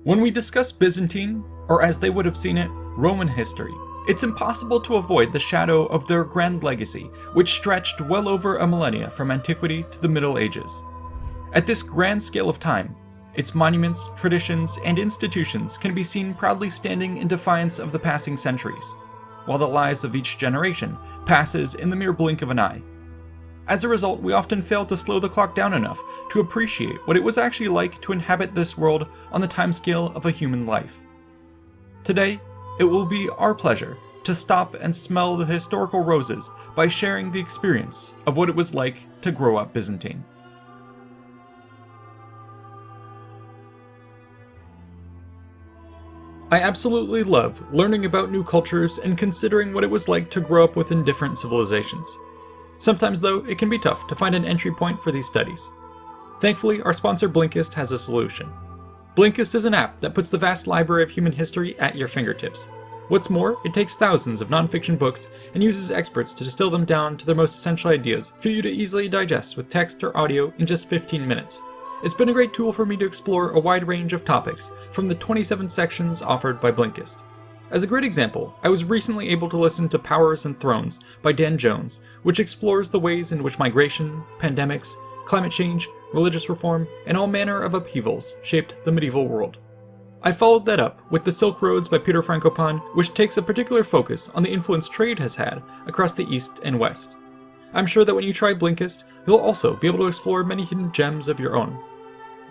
When we discuss Byzantine, or as they would have seen it, Roman history, it's impossible to avoid the shadow of their grand legacy, which stretched well over a millennia from antiquity to the Middle Ages. At this grand scale of time, its monuments, traditions, and institutions can be seen proudly standing in defiance of the passing centuries, while the lives of each generation passes in the mere blink of an eye. As a result, we often fail to slow the clock down enough to appreciate what it was actually like to inhabit this world on the timescale of a human life. Today, it will be our pleasure to stop and smell the historical roses by sharing the experience of what it was like to grow up Byzantine. I absolutely love learning about new cultures and considering what it was like to grow up within different civilizations. Sometimes, though, it can be tough to find an entry point for these studies. Thankfully, our sponsor Blinkist has a solution. Blinkist is an app that puts the vast library of human history at your fingertips. What's more, it takes thousands of non-fiction books and uses experts to distill them down to their most essential ideas for you to easily digest with text or audio in just 15 minutes. It's been a great tool for me to explore a wide range of topics from the 27 sections offered by Blinkist. As a great example, I was recently able to listen to Powers and Thrones by Dan Jones, which explores the ways in which migration, pandemics, climate change, religious reform, and all manner of upheavals shaped the medieval world. I followed that up with The Silk Roads by Peter Frankopan, which takes a particular focus on the influence trade has had across the East and West. I'm sure that when you try Blinkist, you'll also be able to explore many hidden gems of your own.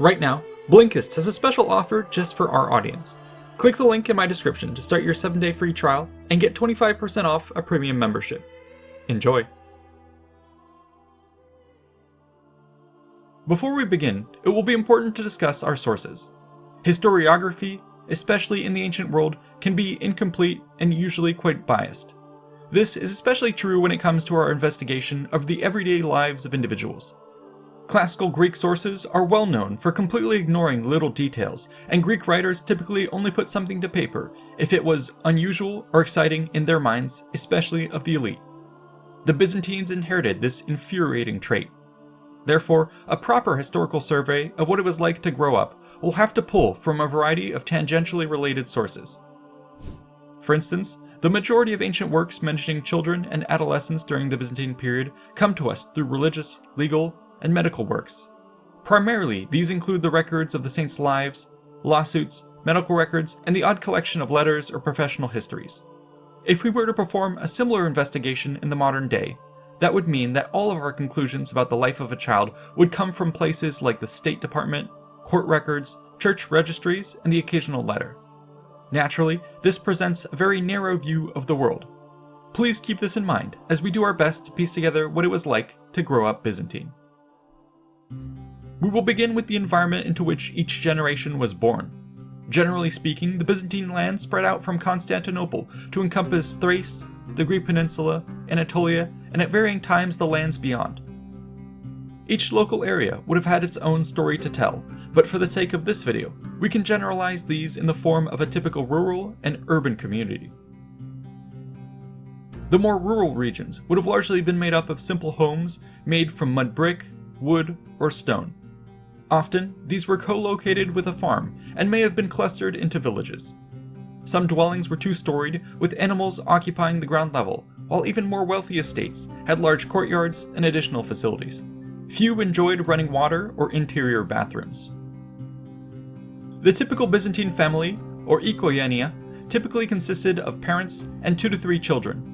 Right now, Blinkist has a special offer just for our audience. Click the link in my description to start your 7-day free trial and get 25% off a premium membership. Enjoy! Before we begin, it will be important to discuss our sources. Historiography, especially in the ancient world, can be incomplete and usually quite biased. This is especially true when it comes to our investigation of the everyday lives of individuals. Classical Greek sources are well known for completely ignoring little details, and Greek writers typically only put something to paper if it was unusual or exciting in their minds, especially of the elite. The Byzantines inherited this infuriating trait. Therefore, a proper historical survey of what it was like to grow up will have to pull from a variety of tangentially related sources. For instance, the majority of ancient works mentioning children and adolescents during the Byzantine period come to us through religious, legal, and medical works. Primarily, these include the records of the saints' lives, lawsuits, medical records, and the odd collection of letters or professional histories. If we were to perform a similar investigation in the modern day, that would mean that all of our conclusions about the life of a child would come from places like the State Department, court records, church registries, and the occasional letter. Naturally, this presents a very narrow view of the world. Please keep this in mind as we do our best to piece together what it was like to grow up Byzantine. We will begin with the environment into which each generation was born. Generally speaking, the Byzantine land spread out from Constantinople to encompass Thrace, the Greek peninsula, Anatolia, and at varying times the lands beyond. Each local area would have had its own story to tell, but for the sake of this video, we can generalize these in the form of a typical rural and urban community. The more rural regions would have largely been made up of simple homes made from mud brick, wood, or stone. Often, these were co-located with a farm and may have been clustered into villages. Some dwellings were two-storied, with animals occupying the ground level, while even more wealthy estates had large courtyards and additional facilities. Few enjoyed running water or interior bathrooms. The typical Byzantine family, or oikoyenia, typically consisted of parents and 2 to 3 children.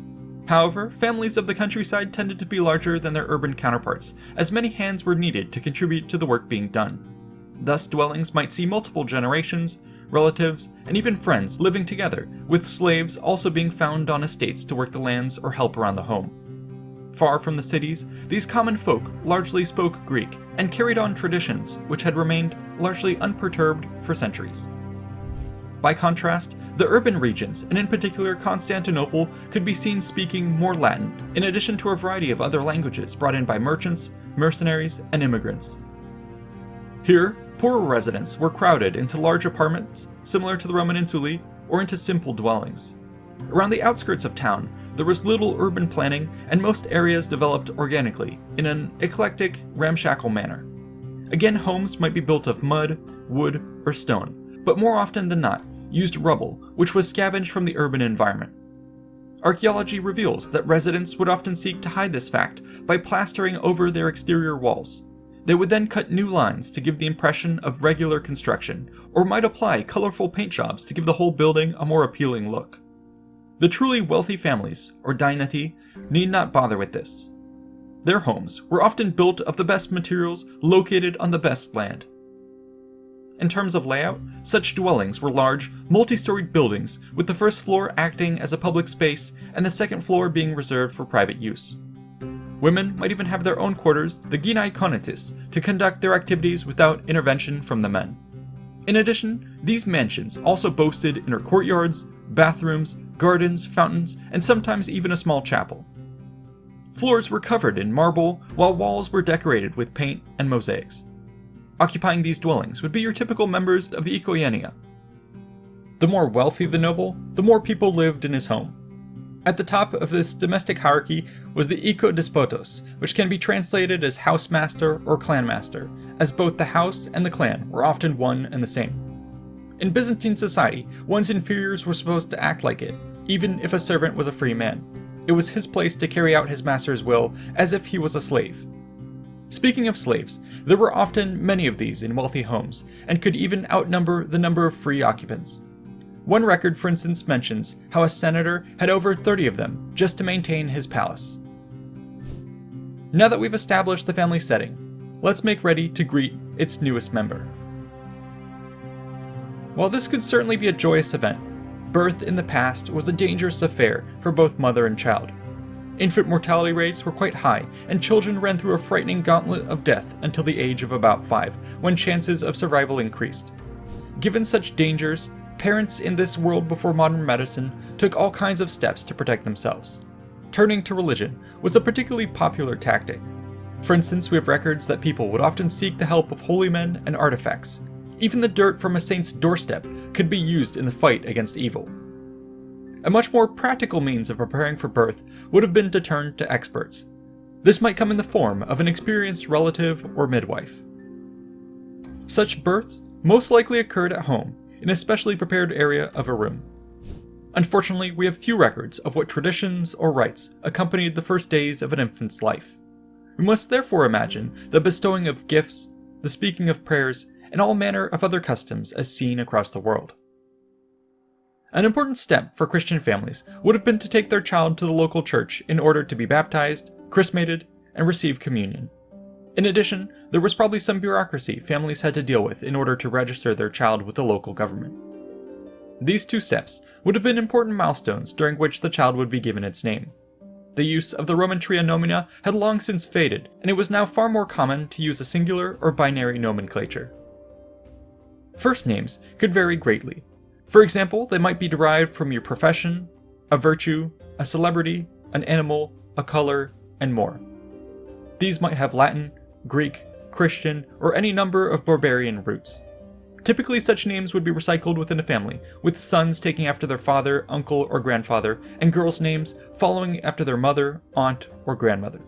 However, families of the countryside tended to be larger than their urban counterparts, as many hands were needed to contribute to the work being done. Thus, dwellings might see multiple generations, relatives, and even friends living together, with slaves also being found on estates to work the lands or help around the home. Far from the cities, these common folk largely spoke Greek and carried on traditions which had remained largely unperturbed for centuries. By contrast, the urban regions, and in particular Constantinople, could be seen speaking more Latin, in addition to a variety of other languages brought in by merchants, mercenaries, and immigrants. Here, poorer residents were crowded into large apartments, similar to the Roman insulae, or into simple dwellings. Around the outskirts of town, there was little urban planning, and most areas developed organically, in an eclectic, ramshackle manner. Again, homes might be built of mud, wood, or stone, but more often than not, used rubble, which was scavenged from the urban environment. Archaeology reveals that residents would often seek to hide this fact by plastering over their exterior walls. They would then cut new lines to give the impression of regular construction, or might apply colorful paint jobs to give the whole building a more appealing look. The truly wealthy families, or dynasty, need not bother with this. Their homes were often built of the best materials located on the best land. In terms of layout, such dwellings were large, multi-storied buildings with the first floor acting as a public space and the second floor being reserved for private use. Women might even have their own quarters, the ginai konetis, to conduct their activities without intervention from the men. In addition, these mansions also boasted inner courtyards, bathrooms, gardens, fountains, and sometimes even a small chapel. Floors were covered in marble, while walls were decorated with paint and mosaics. Occupying these dwellings would be your typical members of the Ikoyenia. The more wealthy the noble, the more people lived in his home. At the top of this domestic hierarchy was the Ikodespotos, which can be translated as housemaster or clanmaster, as both the house and the clan were often one and the same. In Byzantine society, one's inferiors were supposed to act like it, even if a servant was a free man. It was his place to carry out his master's will as if he was a slave. Speaking of slaves, there were often many of these in wealthy homes, and could even outnumber the number of free occupants. One record, for instance, mentions how a senator had over 30 of them just to maintain his palace. Now that we've established the family setting, let's make ready to greet its newest member. While this could certainly be a joyous event, birth in the past was a dangerous affair for both mother and child. Infant mortality rates were quite high, and children ran through a frightening gauntlet of death until the age of about 5, when chances of survival increased. Given such dangers, parents in this world before modern medicine took all kinds of steps to protect themselves. Turning to religion was a particularly popular tactic. For instance, we have records that people would often seek the help of holy men and artifacts. Even the dirt from a saint's doorstep could be used in the fight against evil. A much more practical means of preparing for birth would have been to turn to experts. This might come in the form of an experienced relative or midwife. Such births most likely occurred at home, in a specially prepared area of a room. Unfortunately, we have few records of what traditions or rites accompanied the first days of an infant's life. We must therefore imagine the bestowing of gifts, the speaking of prayers, and all manner of other customs as seen across the world. An important step for Christian families would have been to take their child to the local church in order to be baptized, chrismated, and receive communion. In addition, there was probably some bureaucracy families had to deal with in order to register their child with the local government. These two steps would have been important milestones during which the child would be given its name. The use of the Roman tria nomina had long since faded, and it was now far more common to use a singular or binary nomenclature. First names could vary greatly. For example, they might be derived from your profession, a virtue, a celebrity, an animal, a color, and more. These might have Latin, Greek, Christian, or any number of barbarian roots. Typically, such names would be recycled within a family, with sons taking after their father, uncle, or grandfather, and girls' names following after their mother, aunt, or grandmother.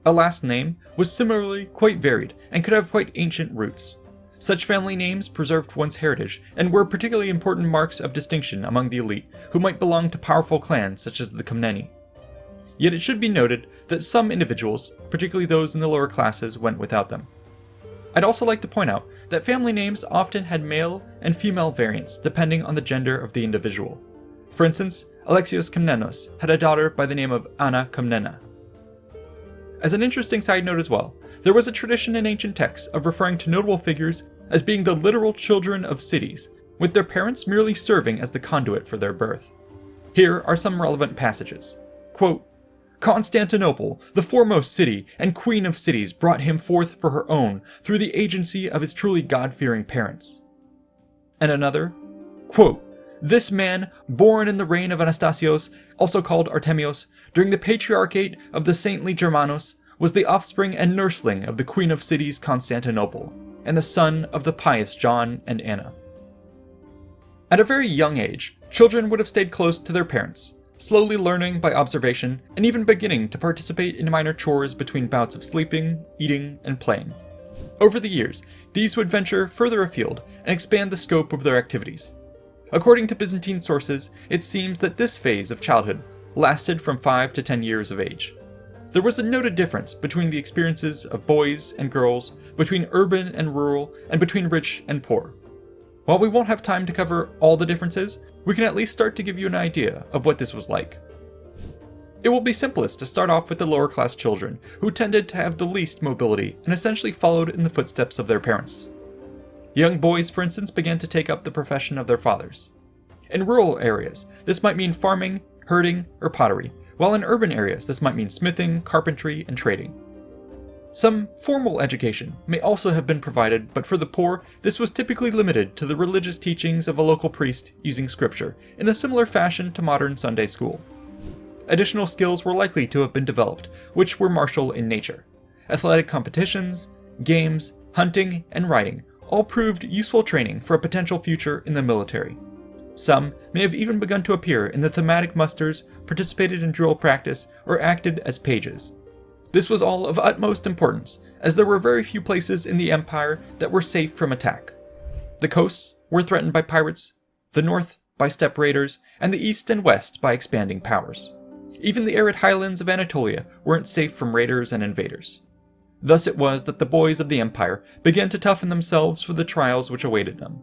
A last name was similarly quite varied and could have quite ancient roots. Such family names preserved one's heritage and were particularly important marks of distinction among the elite, who might belong to powerful clans such as the Komneni. Yet it should be noted that some individuals, particularly those in the lower classes, went without them. I'd also like to point out that family names often had male and female variants depending on the gender of the individual. For instance, Alexios Komnenos had a daughter by the name of Anna Komnena. As an interesting side note as well, there was a tradition in ancient texts of referring to notable figures as being the literal children of cities, with their parents merely serving as the conduit for their birth. Here are some relevant passages. Quote, Constantinople, the foremost city and queen of cities, brought him forth for her own through the agency of his truly God-fearing parents. And another, quote, This man, born in the reign of Anastasios, also called Artemios, during the patriarchate of the saintly Germanos, was the offspring and nursling of the queen of cities Constantinople, and the son of the pious John and Anna. At a very young age, children would have stayed close to their parents, slowly learning by observation and even beginning to participate in minor chores between bouts of sleeping, eating, and playing. Over the years, these would venture further afield and expand the scope of their activities. According to Byzantine sources, it seems that this phase of childhood lasted from 5 to 10 years of age. There was a noted difference between the experiences of boys and girls, between urban and rural, and between rich and poor. While we won't have time to cover all the differences, we can at least start to give you an idea of what this was like. It will be simplest to start off with the lower class children, who tended to have the least mobility and essentially followed in the footsteps of their parents. Young boys, for instance, began to take up the profession of their fathers. In rural areas, this might mean farming, herding, or pottery, while in urban areas this might mean smithing, carpentry, and trading. Some formal education may also have been provided, but for the poor, this was typically limited to the religious teachings of a local priest using scripture, in a similar fashion to modern Sunday school. Additional skills were likely to have been developed, which were martial in nature. Athletic competitions, games, hunting, and riding all proved useful training for a potential future in the military. Some may have even begun to appear in the thematic musters, participated in drill practice, or acted as pages. This was all of utmost importance, as there were very few places in the empire that were safe from attack. The coasts were threatened by pirates, the north by steppe raiders, and the east and west by expanding powers. Even the arid highlands of Anatolia weren't safe from raiders and invaders. Thus it was that the boys of the empire began to toughen themselves for the trials which awaited them.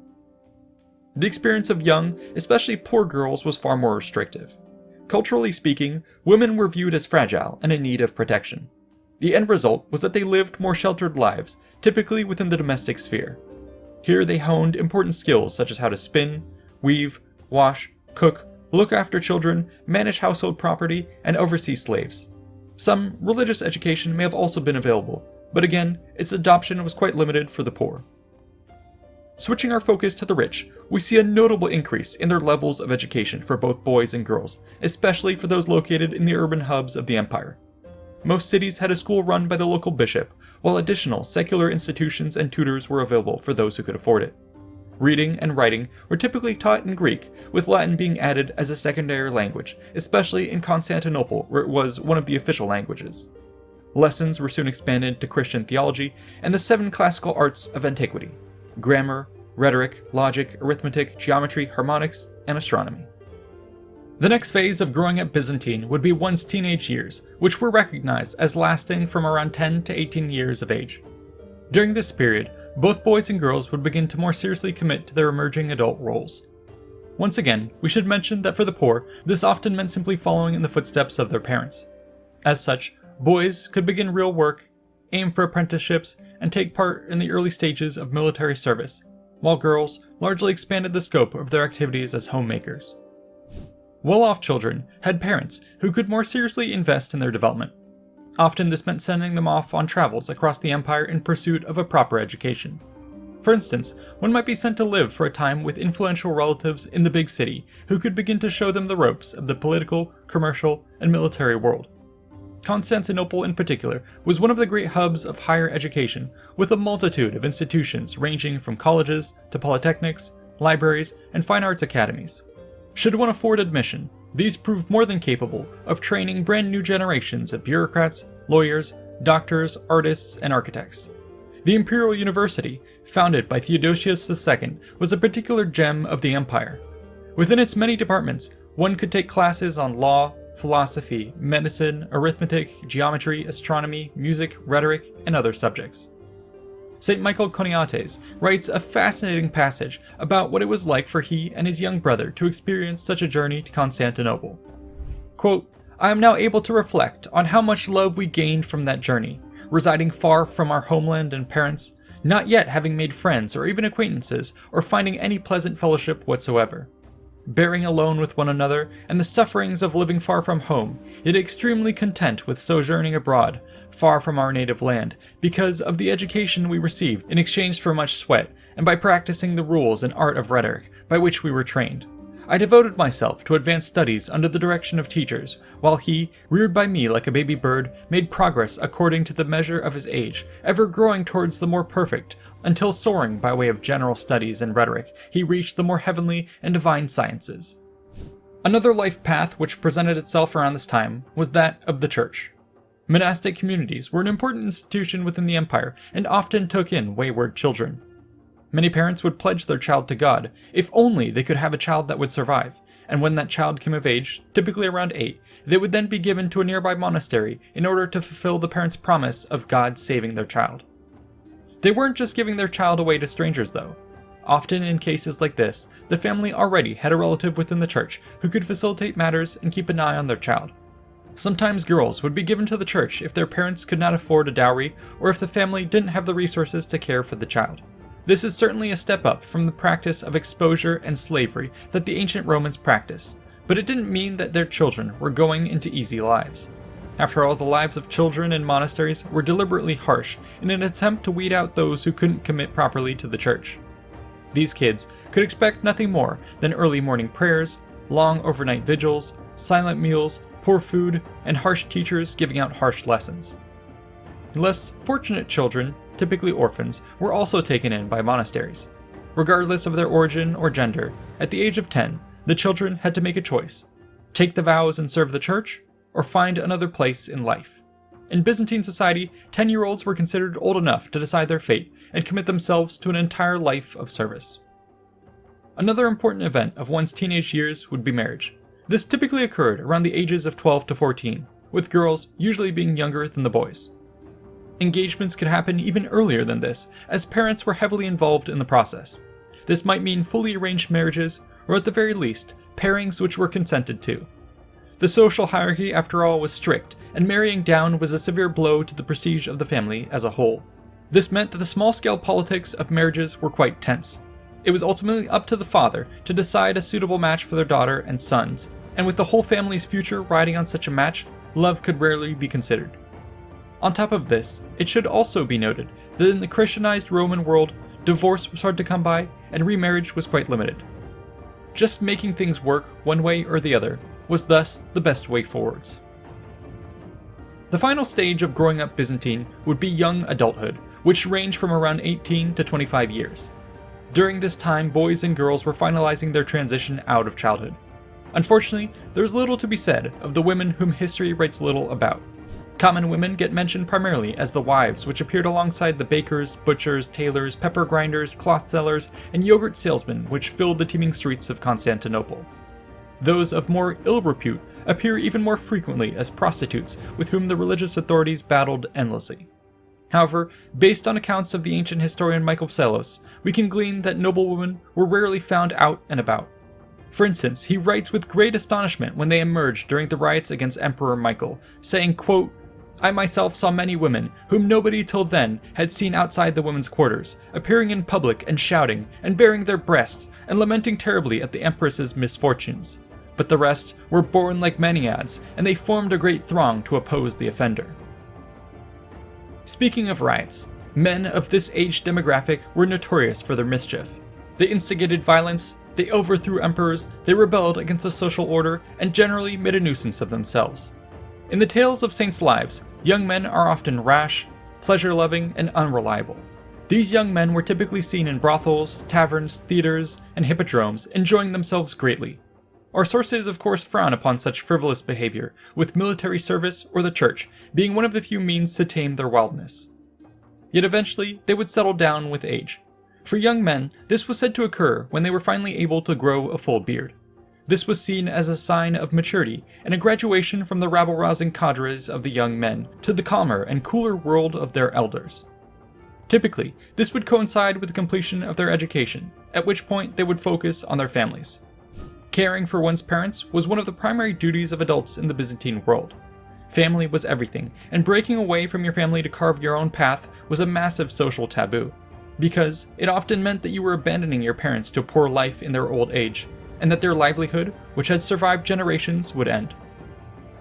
The experience of young, especially poor girls, was far more restrictive. Culturally speaking, women were viewed as fragile and in need of protection. The end result was that they lived more sheltered lives, typically within the domestic sphere. Here they honed important skills such as how to spin, weave, wash, cook, look after children, manage household property, and oversee slaves. Some religious education may have also been available, but again, its adoption was quite limited for the poor. Switching our focus to the rich, we see a notable increase in their levels of education for both boys and girls, especially for those located in the urban hubs of the empire. Most cities had a school run by the local bishop, while additional secular institutions and tutors were available for those who could afford it. Reading and writing were typically taught in Greek, with Latin being added as a secondary language, especially in Constantinople, where it was one of the official languages. Lessons were soon expanded to Christian theology and the 7 classical arts of antiquity: grammar, rhetoric, logic, arithmetic, geometry, harmonics, and astronomy. The next phase of growing up Byzantine would be one's teenage years, which were recognized as lasting from around 10 to 18 years of age. During this period, both boys and girls would begin to more seriously commit to their emerging adult roles. Once again, we should mention that for the poor, this often meant simply following in the footsteps of their parents. As such, boys could begin real work, aim for apprenticeships, and take part in the early stages of military service, while girls largely expanded the scope of their activities as homemakers. Well-off children had parents who could more seriously invest in their development. Often this meant sending them off on travels across the empire in pursuit of a proper education. For instance, one might be sent to live for a time with influential relatives in the big city who could begin to show them the ropes of the political, commercial, and military world. Constantinople in particular was one of the great hubs of higher education, with a multitude of institutions ranging from colleges to polytechnics, libraries, and fine arts academies. Should one afford admission, these proved more than capable of training brand new generations of bureaucrats, lawyers, doctors, artists, and architects. The Imperial University, founded by Theodosius II, was a particular gem of the empire. Within its many departments, one could take classes on law, philosophy, medicine, arithmetic, geometry, astronomy, music, rhetoric, and other subjects. St. Michael Choniates writes a fascinating passage about what it was like for he and his young brother to experience such a journey to Constantinople. Quote, "I am now able to reflect on how much love we gained from that journey, residing far from our homeland and parents, not yet having made friends or even acquaintances, or finding any pleasant fellowship whatsoever. Bearing alone with one another, and the sufferings of living far from home, yet extremely content with sojourning abroad, far from our native land, because of the education we received in exchange for much sweat, and by practicing the rules and art of rhetoric, by which we were trained. I devoted myself to advanced studies under the direction of teachers, while he, reared by me like a baby bird, made progress according to the measure of his age, ever growing towards the more perfect, until soaring by way of general studies and rhetoric, he reached the more heavenly and divine sciences." Another life path which presented itself around this time was that of the church. Monastic communities were an important institution within the empire and often took in wayward children. Many parents would pledge their child to God if only they could have a child that would survive, and when that child came of age, typically around 8, they would then be given to a nearby monastery in order to fulfill the parents' promise of God saving their child. They weren't just giving their child away to strangers though. Often in cases like this, the family already had a relative within the church who could facilitate matters and keep an eye on their child. Sometimes girls would be given to the church if their parents could not afford a dowry or if the family didn't have the resources to care for the child. This is certainly a step up from the practice of exposure and slavery that the ancient Romans practiced, but it didn't mean that their children were going into easy lives. After all, the lives of children in monasteries were deliberately harsh in an attempt to weed out those who couldn't commit properly to the church. These kids could expect nothing more than early morning prayers, long overnight vigils, silent meals, poor food, and harsh teachers giving out harsh lessons. Less fortunate children, typically orphans, were also taken in by monasteries. Regardless of their origin or gender, at the age of 10, the children had to make a choice: take the vows and serve the church, or find another place in life. In Byzantine society, 10-year-olds were considered old enough to decide their fate and commit themselves to an entire life of service. Another important event of one's teenage years would be marriage. This typically occurred around the ages of 12 to 14, with girls usually being younger than the boys. Engagements could happen even earlier than this, as parents were heavily involved in the process. This might mean fully arranged marriages, or at the very least, pairings which were consented to. The social hierarchy, after all, was strict, and marrying down was a severe blow to the prestige of the family as a whole. This meant that the small-scale politics of marriages were quite tense. It was ultimately up to the father to decide a suitable match for their daughter and sons, and with the whole family's future riding on such a match, love could rarely be considered. On top of this, it should also be noted that in the Christianized Roman world, divorce was hard to come by, and remarriage was quite limited. Just making things work one way or the other was thus the best way forwards. The final stage of growing up Byzantine would be young adulthood, which ranged from around 18 to 25 years. During this time, boys and girls were finalizing their transition out of childhood. Unfortunately, there's little to be said of the women whom history writes little about. Common women get mentioned primarily as the wives which appeared alongside the bakers, butchers, tailors, pepper grinders, cloth sellers, and yogurt salesmen which filled the teeming streets of Constantinople. Those of more ill repute appear even more frequently as prostitutes with whom the religious authorities battled endlessly. However, based on accounts of the ancient historian Michael Psellos, we can glean that noblewomen were rarely found out and about. For instance, he writes with great astonishment when they emerged during the riots against Emperor Michael, saying, quote, "I myself saw many women, whom nobody till then had seen outside the women's quarters, appearing in public and shouting, and baring their breasts, and lamenting terribly at the empress's misfortunes. But the rest were born like Maenads, and they formed a great throng to oppose the offender." Speaking of riots, men of this age demographic were notorious for their mischief. They instigated violence, they overthrew emperors, they rebelled against the social order, and generally made a nuisance of themselves. In the tales of saints' lives, young men are often rash, pleasure-loving, and unreliable. These young men were typically seen in brothels, taverns, theaters, and hippodromes, enjoying themselves greatly. Our sources of course frown upon such frivolous behavior, with military service or the church being one of the few means to tame their wildness. Yet eventually, they would settle down with age. For young men, this was said to occur when they were finally able to grow a full beard. This was seen as a sign of maturity and a graduation from the rabble-rousing cadres of the young men to the calmer and cooler world of their elders. Typically, this would coincide with the completion of their education, at which point they would focus on their families. Caring for one's parents was one of the primary duties of adults in the Byzantine world. Family was everything, and breaking away from your family to carve your own path was a massive social taboo, because it often meant that you were abandoning your parents to a poor life in their old age, and that their livelihood, which had survived generations, would end.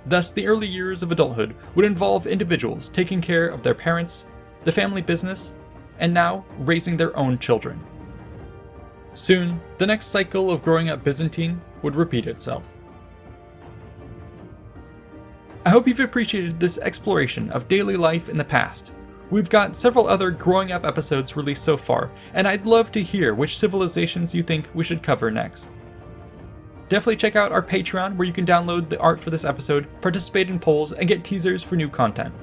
Thus, the early years of adulthood would involve individuals taking care of their parents, the family business, and now raising their own children. Soon, the next cycle of growing up Byzantine would repeat itself. I hope you've appreciated this exploration of daily life in the past. We've got several other growing up episodes released so far, and I'd love to hear which civilizations you think we should cover next. Definitely check out our Patreon, where you can download the art for this episode, participate in polls, and get teasers for new content.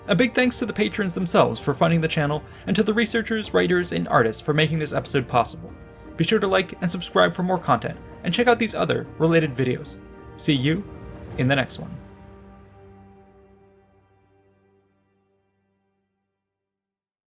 A big thanks to the patrons themselves for funding the channel, and to the researchers, writers, and artists for making this episode possible. Be sure to like and subscribe for more content, and check out these other related videos. See you in the next one.